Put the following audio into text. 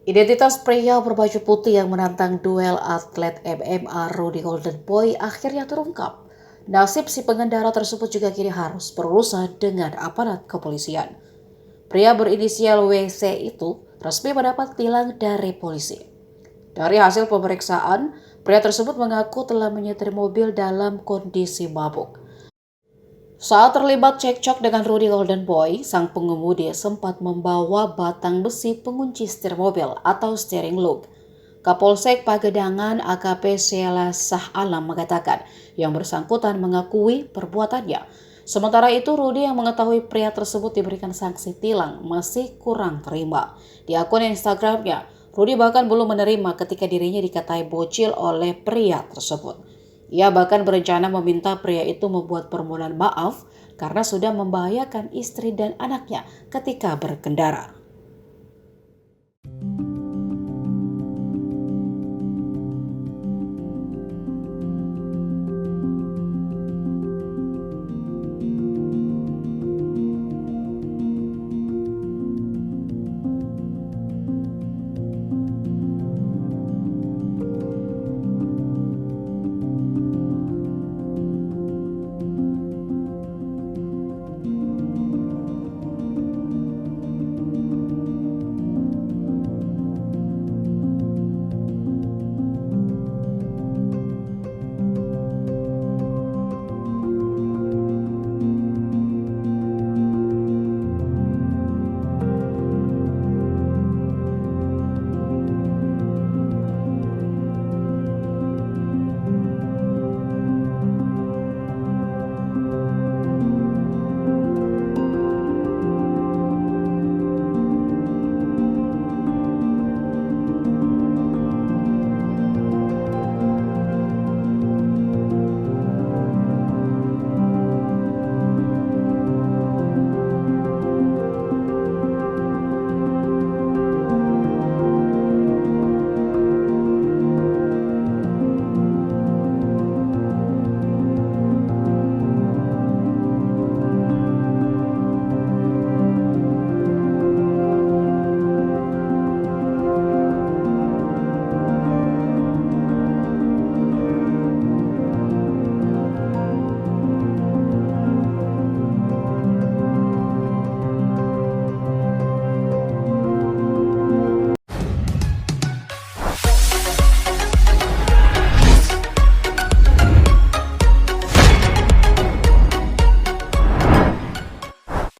Identitas pria berbaju putih yang menantang duel atlet MMA Rudy Golden Boy akhirnya terungkap. Nasib si pengendara tersebut juga kini harus berurusan dengan aparat kepolisian. Pria berinisial WC itu resmi mendapat tilang dari polisi. Dari hasil pemeriksaan, pria tersebut mengaku telah menyetir mobil dalam kondisi mabuk. Saat terlibat cekcok dengan Rudy Golden Boy, sang pengemudi sempat membawa batang besi pengunci setir mobil atau steering lock. Kapolsek Pagedangan AKP Sheila Sah Alam mengatakan yang bersangkutan mengakui perbuatannya. Sementara itu, Rudy yang mengetahui pria tersebut diberikan sanksi tilang masih kurang terima. Di akun Instagramnya, Rudy bahkan belum menerima ketika dirinya dikatai bocil oleh pria tersebut. Ia bahkan berencana meminta pria itu membuat permohonan maaf karena sudah membahayakan istri dan anaknya ketika berkendara.